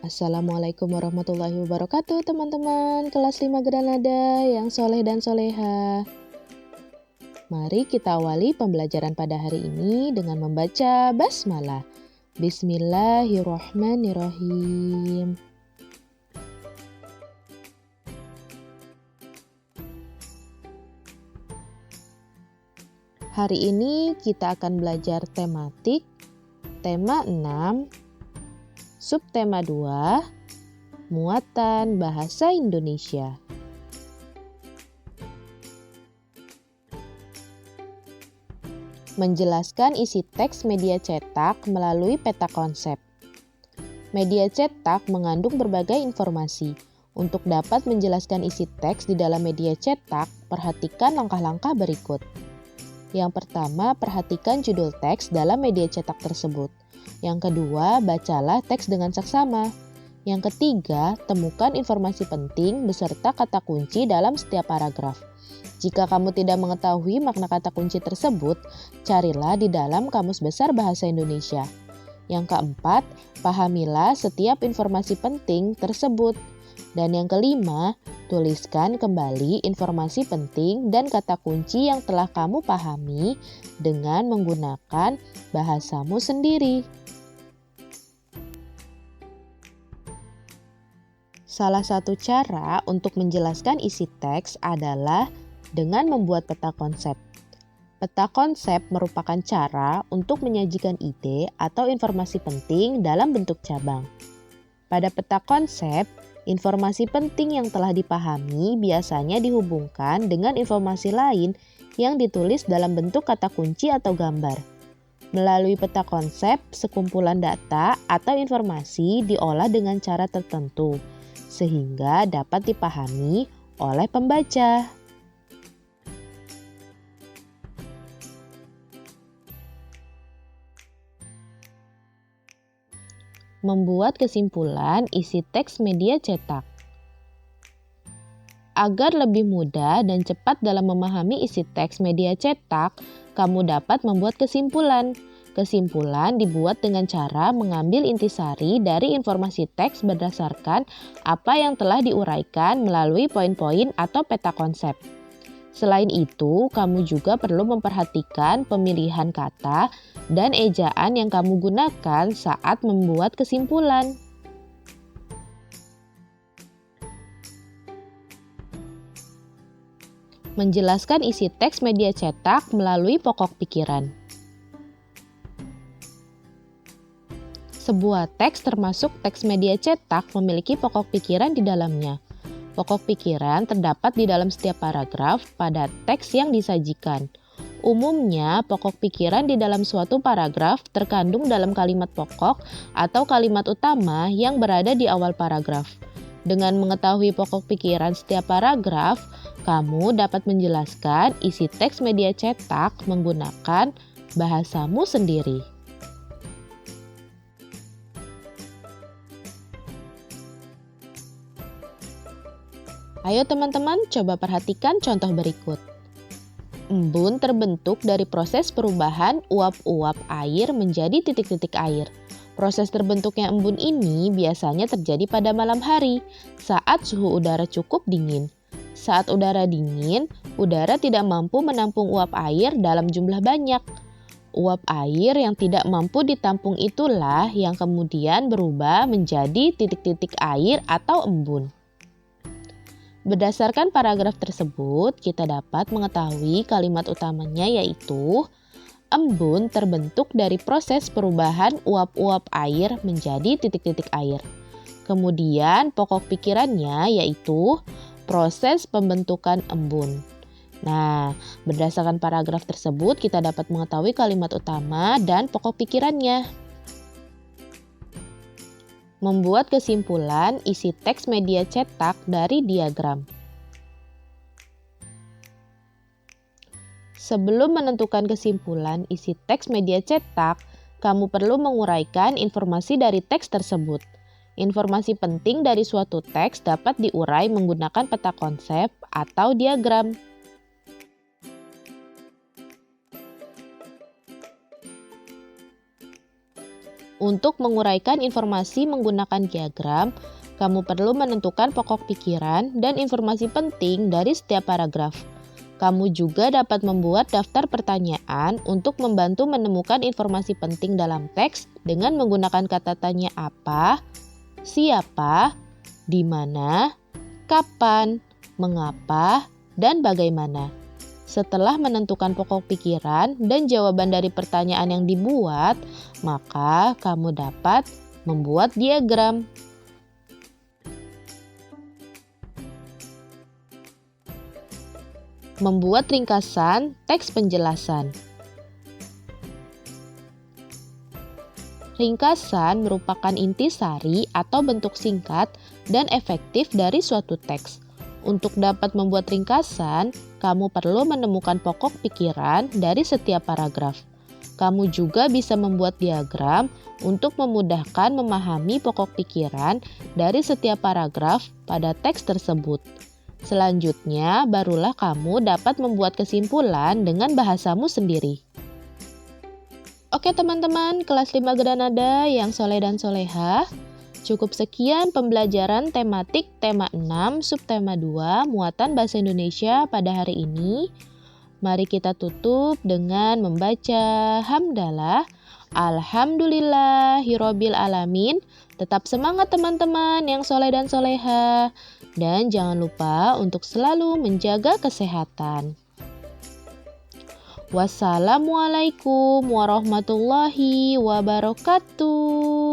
Assalamualaikum warahmatullahi wabarakatuh teman-teman kelas 5 Granada yang soleh dan soleha. Mari kita awali pembelajaran pada hari ini dengan membaca basmalah. Bismillahirrahmanirrahim. Hari ini kita akan belajar tematik, tema 6, subtema 2, muatan bahasa Indonesia. Menjelaskan isi teks media cetak melalui peta konsep. Media cetak mengandung berbagai informasi. Untuk dapat menjelaskan isi teks di dalam media cetak, perhatikan langkah-langkah berikut. Yang pertama, perhatikan judul teks dalam media cetak tersebut. Yang kedua, bacalah teks dengan seksama. Yang ketiga, temukan informasi penting beserta kata kunci dalam setiap paragraf. Jika kamu tidak mengetahui makna kata kunci tersebut, carilah di dalam Kamus Besar Bahasa Indonesia. Yang keempat, pahamilah setiap informasi penting tersebut. Dan yang kelima, tuliskan kembali informasi penting dan kata kunci yang telah kamu pahami dengan menggunakan bahasamu sendiri. Salah satu cara untuk menjelaskan isi teks adalah dengan membuat peta konsep. Peta konsep merupakan cara untuk menyajikan ide atau informasi penting dalam bentuk cabang. Pada peta konsep, informasi penting yang telah dipahami biasanya dihubungkan dengan informasi lain yang ditulis dalam bentuk kata kunci atau gambar. Melalui peta konsep, sekumpulan data atau informasi diolah dengan cara tertentu, sehingga dapat dipahami oleh pembaca. Membuat kesimpulan isi teks media cetak. Agar lebih mudah dan cepat dalam memahami isi teks media cetak, kamu dapat membuat kesimpulan. Kesimpulan dibuat dengan cara mengambil intisari dari informasi teks berdasarkan apa yang telah diuraikan melalui poin-poin atau peta konsep. Selain itu, kamu juga perlu memperhatikan pemilihan kata dan ejaan yang kamu gunakan saat membuat kesimpulan. Menjelaskan isi teks media cetak melalui pokok pikiran. Sebuah teks termasuk teks media cetak memiliki pokok pikiran di dalamnya. Pokok pikiran terdapat di dalam setiap paragraf pada teks yang disajikan. Umumnya, pokok pikiran di dalam suatu paragraf terkandung dalam kalimat pokok atau kalimat utama yang berada di awal paragraf. Dengan mengetahui pokok pikiran setiap paragraf, kamu dapat menjelaskan isi teks media cetak menggunakan bahasamu sendiri. Ayo teman-teman, coba perhatikan contoh berikut. Embun terbentuk dari proses perubahan uap-uap air menjadi titik-titik air. Proses terbentuknya embun ini biasanya terjadi pada malam hari, saat suhu udara cukup dingin. Saat udara dingin, udara tidak mampu menampung uap air dalam jumlah banyak. Uap air yang tidak mampu ditampung itulah yang kemudian berubah menjadi titik-titik air atau embun. Berdasarkan paragraf tersebut, kita dapat mengetahui kalimat utamanya yaitu embun terbentuk dari proses perubahan uap-uap air menjadi titik-titik air. Kemudian pokok pikirannya yaitu proses pembentukan embun. Nah, berdasarkan paragraf tersebut kita dapat mengetahui kalimat utama dan pokok pikirannya. Membuat kesimpulan isi teks media cetak dari diagram. Sebelum menentukan kesimpulan isi teks media cetak, kamu perlu menguraikan informasi dari teks tersebut. Informasi penting dari suatu teks dapat diurai menggunakan peta konsep atau diagram. Untuk menguraikan informasi menggunakan diagram, kamu perlu menentukan pokok pikiran dan informasi penting dari setiap paragraf. Kamu juga dapat membuat daftar pertanyaan untuk membantu menemukan informasi penting dalam teks dengan menggunakan kata tanya apa, siapa, di mana, kapan, mengapa, dan bagaimana. Setelah menentukan pokok pikiran dan jawaban dari pertanyaan yang dibuat, maka kamu dapat membuat diagram. Membuat ringkasan teks penjelasan. Ringkasan merupakan intisari atau bentuk singkat dan efektif dari suatu teks. Untuk dapat membuat ringkasan, kamu perlu menemukan pokok pikiran dari setiap paragraf. Kamu juga bisa membuat diagram untuk memudahkan memahami pokok pikiran dari setiap paragraf pada teks tersebut. Selanjutnya, barulah kamu dapat membuat kesimpulan dengan bahasamu sendiri. Oke teman-teman, kelas 5 Granada yang soleh dan soleha. Cukup sekian pembelajaran tematik tema 6 subtema 2 muatan bahasa Indonesia pada hari ini. Mari kita tutup dengan membaca hamdalah. Alhamdulillahirabbil alamin. Tetap semangat teman-teman yang soleh dan soleha. Dan jangan lupa untuk selalu menjaga kesehatan. Wassalamualaikum warahmatullahi wabarakatuh.